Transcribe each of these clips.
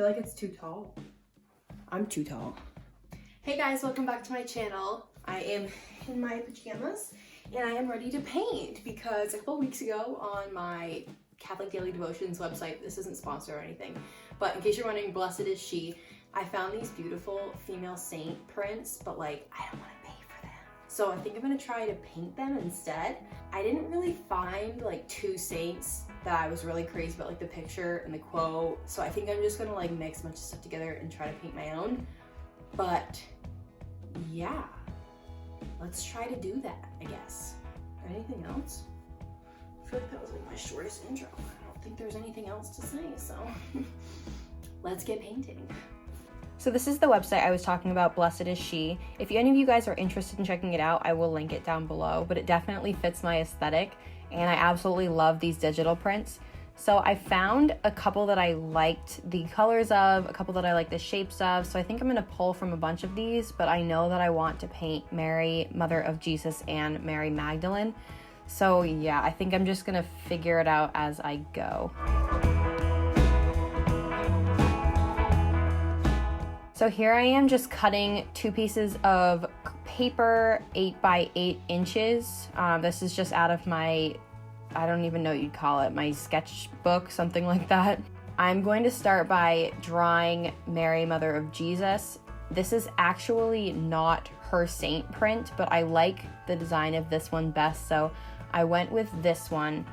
feel like it's too tall. I'm too tall. Hey guys, welcome back to my channel. I am in my pajamas and I am ready to paint because a couple weeks ago on my Catholic Daily Devotions website, this isn't sponsored or anything, but in case you're wondering, blessed is she, I found these beautiful female saint prints, but like, I don't want to pay for them. So I think I'm gonna try to paint them instead. I didn't really find like two saints that I was really crazy about, like the picture and the quote. So I think I'm just gonna like mix a bunch of stuff together and try to paint my own. But yeah, let's try to do that, I guess. Anything else? I feel like that was like my shortest intro. I don't think there's anything else to say, so let's get painting. So this is the website I was talking about, Blessed is She. If any of you guys are interested in checking it out, I will link it down below, but it definitely fits my aesthetic, and I absolutely love these digital prints. So I found a couple that I liked the colors of, a couple that I like the shapes of, so I think I'm gonna pull from a bunch of these, but I know that I want to paint Mary, Mother of Jesus, and Mary Magdalene. So yeah, I think I'm just gonna figure it out as I go. So here I am just cutting two pieces of paper 8 by 8 inches. This is just out of my, I don't even know what you'd call it, my sketchbook, something like that. I'm going to start by drawing Mary, Mother of Jesus. This is actually not her saint print, but I like the design of this one best, so I went with this one.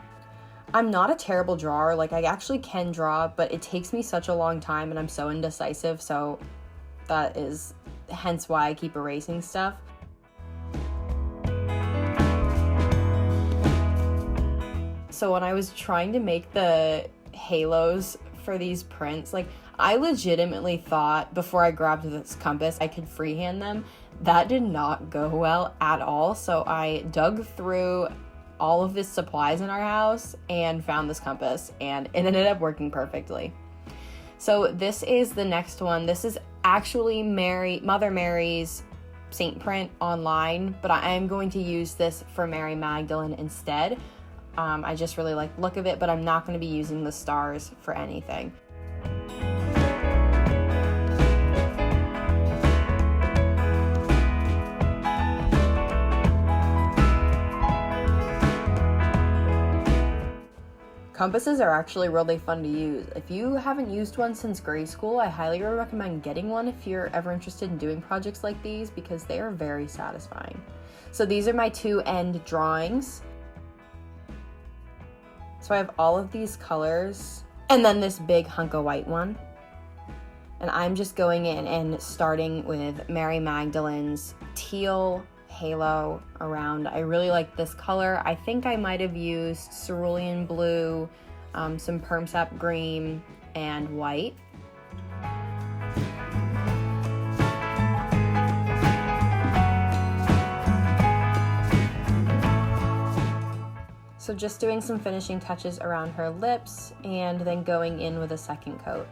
I'm not a terrible drawer, like I actually can draw, but it takes me such a long time and I'm so indecisive, so that is hence why I keep erasing stuff. So when I was trying to make the halos for these prints, like I legitimately thought before I grabbed this compass I could freehand them. That did not go well at all. So I dug through all of the supplies in our house and found this compass, and it ended up working perfectly. So this is the next one. This is actually Mother Mary's saint print online, but I am going to use this for Mary Magdalene instead. I just really like the look of it, but I'm not going to be using the stars for anything. Compasses are actually really fun to use. If you haven't used one since grade school, I highly recommend getting one if you're ever interested in doing projects like these because they are very satisfying. So these are my two end drawings. So I have all of these colors and then this big hunk of white one. And I'm just going in and starting with Mary Magdalene's teal halo around. I really like this color. I think I might have used cerulean blue, some perm sap green, and white. So just doing some finishing touches around her lips and then going in with a second coat.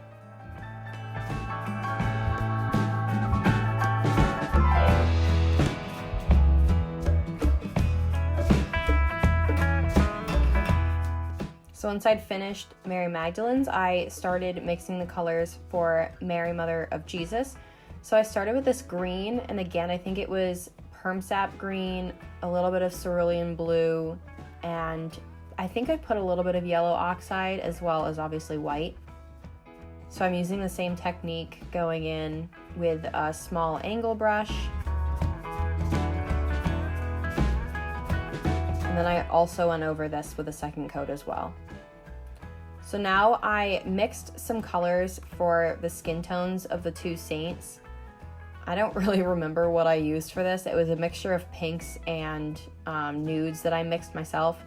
So once I'd finished Mary Magdalene's, I started mixing the colors for Mary, Mother of Jesus. So I started with this green, and again, I think it was perm sap green, a little bit of cerulean blue, and I think I put a little bit of yellow oxide as well as obviously white. So I'm using the same technique going in with a small angle brush. And then I also went over this with a second coat as well. So now I mixed some colors for the skin tones of the two saints. I don't really remember what I used for this. It was a mixture of pinks and nudes that I mixed myself.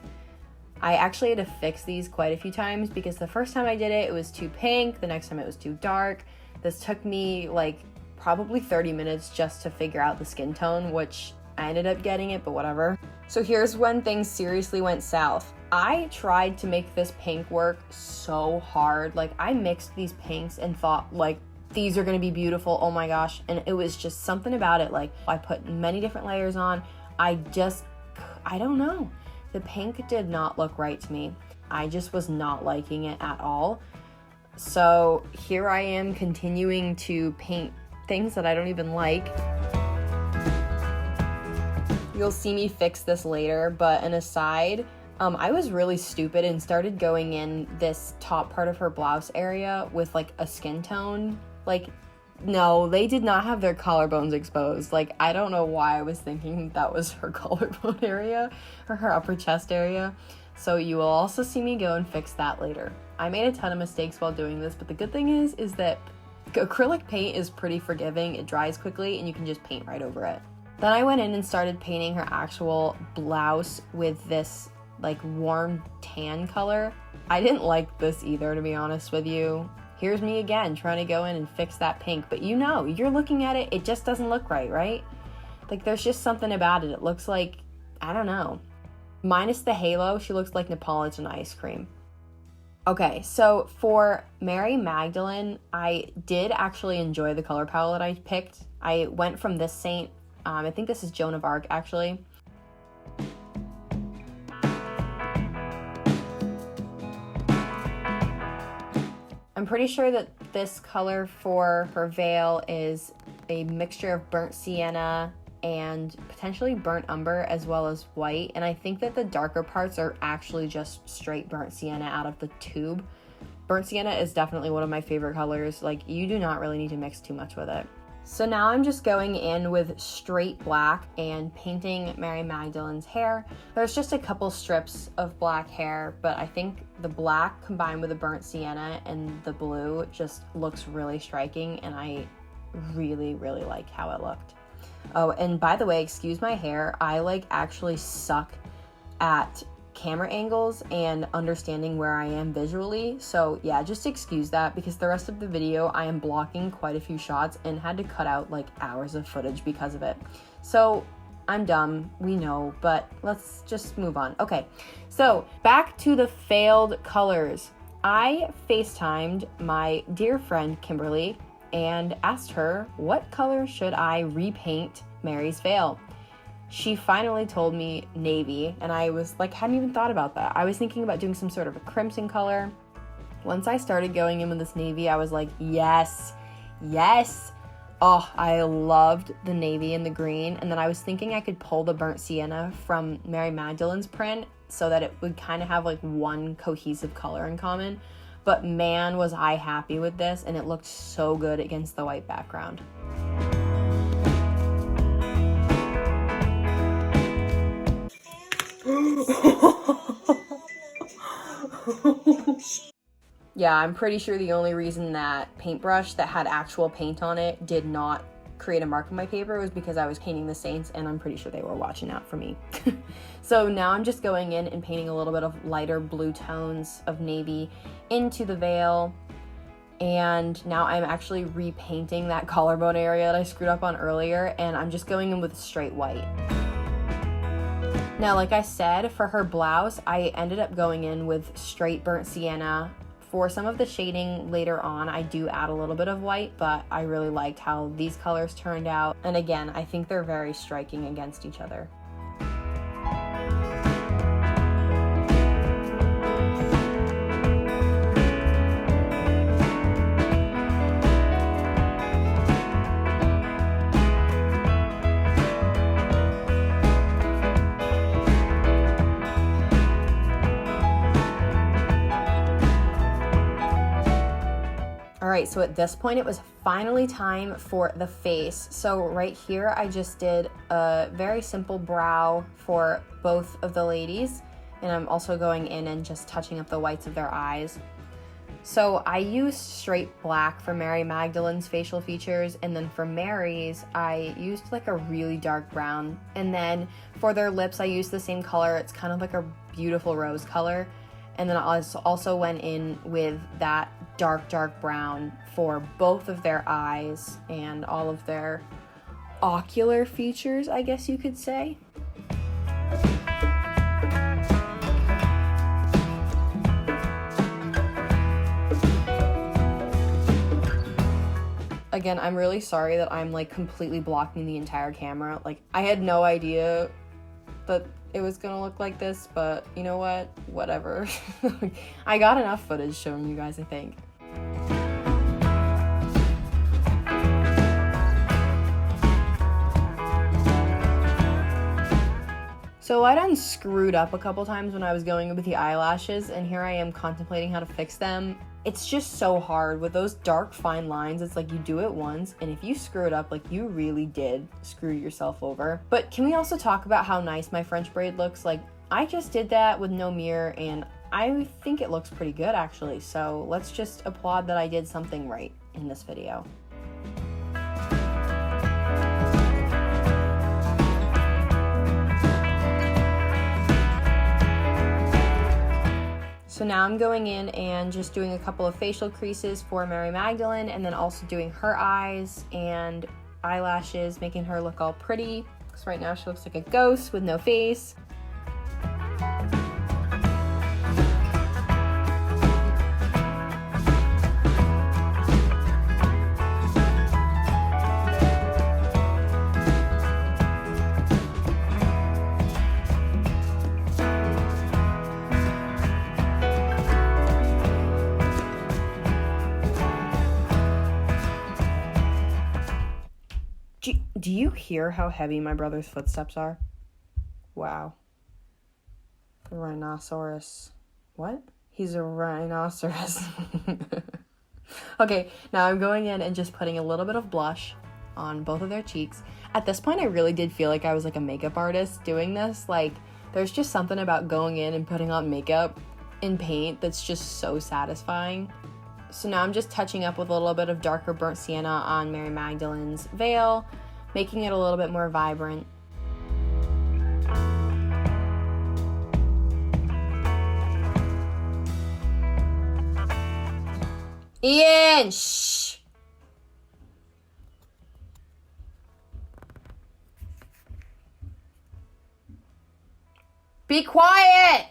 I actually had to fix these quite a few times because the first time I did it, it was too pink. The next time it was too dark. This took me like probably 30 minutes just to figure out the skin tone, which I ended up getting it, but whatever. So here's when things seriously went south. I tried to make this pink work so hard. Like I mixed these pinks and thought like, these are gonna be beautiful, oh my gosh. And it was just something about it. Like I put many different layers on. I don't know. The pink did not look right to me. I just was not liking it at all. So here I am continuing to paint things that I don't even like. You'll see me fix this later, but an aside, I was really stupid and started going in this top part of her blouse area with like a skin tone. Like, no, they did not have their collarbones exposed. Like, I don't know why I was thinking that was her collarbone area or her upper chest area. So you will also see me go and fix that later. I made a ton of mistakes while doing this, but the good thing is that acrylic paint is pretty forgiving. It dries quickly and you can just paint right over it. Then I went in and started painting her actual blouse with this like warm tan color. I didn't like this either, to be honest with you. Here's me again trying to go in and fix that pink, but you know, you're looking at it, it just doesn't look right, right? Like there's just something about it. It looks like, I don't know. Minus the halo, she looks like Neapolitan ice cream. Okay, so for Mary Magdalene, I did actually enjoy the color palette I picked. I went from this saint, I think this is Joan of Arc actually. I'm pretty sure that this color for her veil is a mixture of burnt sienna and potentially burnt umber as well as white. And I think that the darker parts are actually just straight burnt sienna out of the tube. Burnt sienna is definitely one of my favorite colors. Like, you do not really need to mix too much with it. So now I'm just going in with straight black and painting Mary Magdalene's hair. There's just a couple strips of black hair, but I think the black combined with the burnt sienna and the blue just looks really striking, and I really, really like how it looked. Oh, and by the way, excuse my hair, I like actually suck at camera angles and understanding where I am visually, so yeah, just excuse that, because the rest of the video I am blocking quite a few shots and had to cut out like hours of footage because of it. So I'm dumb, we know, but let's just move on. Okay, so back to the failed colors. I FaceTimed my dear friend Kimberly and asked her what color should I repaint Mary's veil. She finally told me navy, and I was like, hadn't even thought about that. I was thinking about doing some sort of a crimson color. Once I started going in with this navy, I was like, yes, yes. Oh, I loved the navy and the green. And then I was thinking I could pull the burnt sienna from Mary Magdalene's print so that it would kind of have like one cohesive color in common. But man, was I happy with this, and it looked so good against the white background. Yeah, I'm pretty sure the only reason that paintbrush that had actual paint on it did not create a mark on my paper was because I was painting the saints, and I'm pretty sure they were watching out for me. So now I'm just going in and painting a little bit of lighter blue tones of navy into the veil. And now I'm actually repainting that collarbone area that I screwed up on earlier, and I'm just going in with straight white. Now, like I said, for her blouse, I ended up going in with straight burnt sienna. For some of the shading later on, I do add a little bit of white, but I really liked how these colors turned out. And again, I think they're very striking against each other. Alright, so at this point it was finally time for the face. So right here I just did a very simple brow for both of the ladies, and I'm also going in and just touching up the whites of their eyes. So I used straight black for Mary Magdalene's facial features, and then for Mary's I used like a really dark brown, and then for their lips I used the same color. It's kind of like a beautiful rose color. And then I also went in with that dark brown for both of their eyes and all of their ocular features, I guess you could say. Again, I'm really sorry that I'm like completely blocking the entire camera. Like, I had no idea that it was gonna look like this, but you know what? Whatever. I got enough footage showing you guys, I think. So I done screwed up a couple times when I was going with the eyelashes, and here I am contemplating how to fix them. It's just so hard with those dark fine lines. It's like you do it once, and if you screw it up, like you really did screw yourself over. But can we also talk about how nice my French braid looks? Like, I just did that with no mirror, and I think it looks pretty good actually. So let's just applaud that I did something right in this video. So now I'm going in and just doing a couple of facial creases for Mary Magdalene, and then also doing her eyes and eyelashes, making her look all pretty. Because right now she looks like a ghost with no face. Do you hear how heavy my brother's footsteps are? Wow. Rhinoceros. What? He's a rhinoceros. Okay, now I'm going in and just putting a little bit of blush on both of their cheeks. At this point, I really did feel like I was like a makeup artist doing this. Like, there's just something about going in and putting on makeup in paint that's just so satisfying. So now I'm just touching up with a little bit of darker burnt sienna on Mary Magdalene's veil, making it a little bit more vibrant. Ian, shh! Be quiet!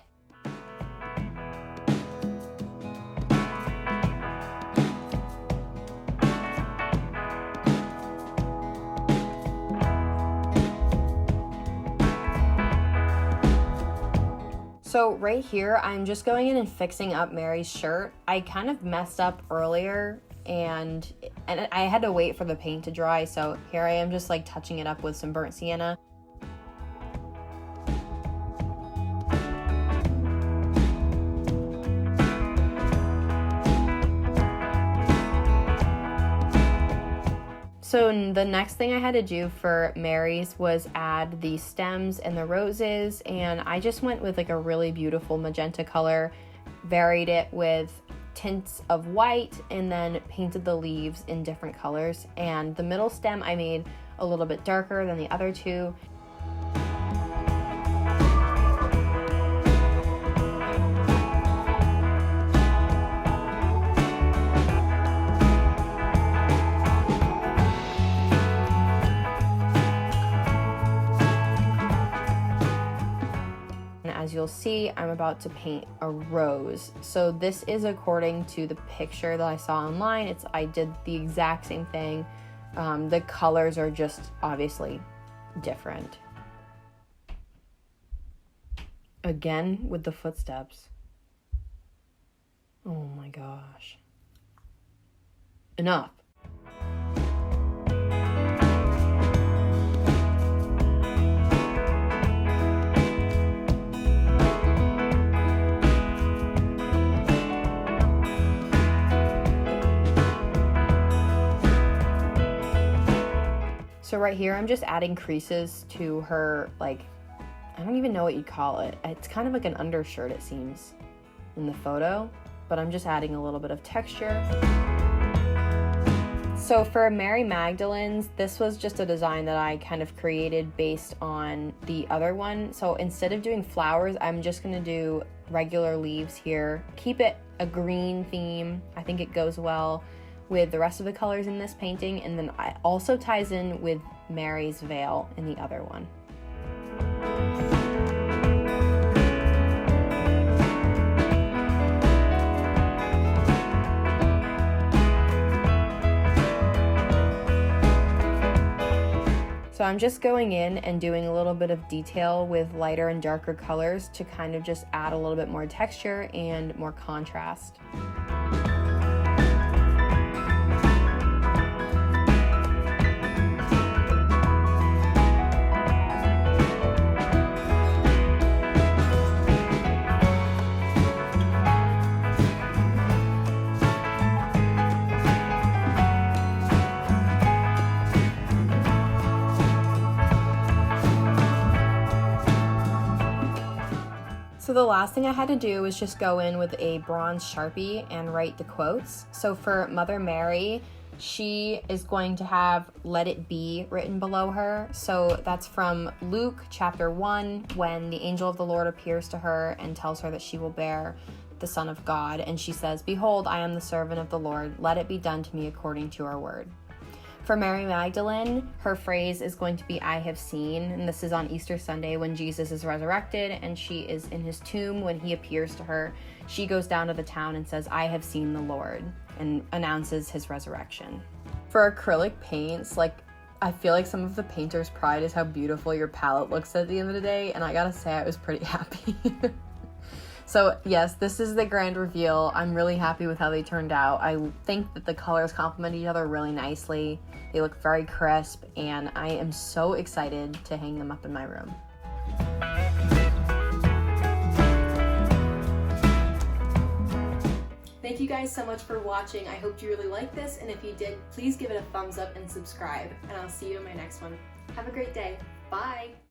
So right here, I'm just going in and fixing up Mary's shirt. I kind of messed up earlier and I had to wait for the paint to dry. So here I am just like touching it up with some burnt sienna. So the next thing I had to do for Mary's was add the stems and the roses, and I just went with like a really beautiful magenta color, varied it with tints of white, and then painted the leaves in different colors. And the middle stem I made a little bit darker than the other two. As you'll see, I'm about to paint a rose. So this is according to the picture that I saw online. I did the exact same thing. The colors are just obviously different. Again with the footsteps. Oh my gosh. Enough. So right here, I'm just adding creases to her, like, I don't even know what you'd call it. It's kind of like an undershirt, it seems, in the photo, but I'm just adding a little bit of texture. So for Mary Magdalene's, this was just a design that I kind of created based on the other one. So instead of doing flowers, I'm just gonna do regular leaves here. Keep it a green theme. I think it goes well with the rest of the colors in this painting, and then it also ties in with Mary's veil in the other one. So I'm just going in and doing a little bit of detail with lighter and darker colors to kind of just add a little bit more texture and more contrast. the last thing I had to do was just go in with a bronze Sharpie and write the quotes. So for Mother Mary, she is going to have "Let it be" written below her. So that's from Luke chapter 1, when the angel of the Lord appears to her and tells her that she will bear the Son of God. And she says, "Behold, I am the servant of the Lord. Let it be done to me according to your word." For Mary Magdalene, her phrase is going to be "I have seen," and this is on Easter Sunday when Jesus is resurrected and she is in his tomb. When he appears to her, she goes down to the town and says, "I have seen the Lord," and announces his resurrection. For acrylic paints, I feel like some of the painter's pride is how beautiful your palette looks at the end of the day, and I gotta say I was pretty happy. So yes, this is the grand reveal. I'm really happy with how they turned out. I think that the colors complement each other really nicely. They look very crisp, and I am so excited to hang them up in my room. Thank you guys so much for watching. I hope you really liked this, and if you did, please give it a thumbs up and subscribe, and I'll see you in my next one. Have a great day. Bye!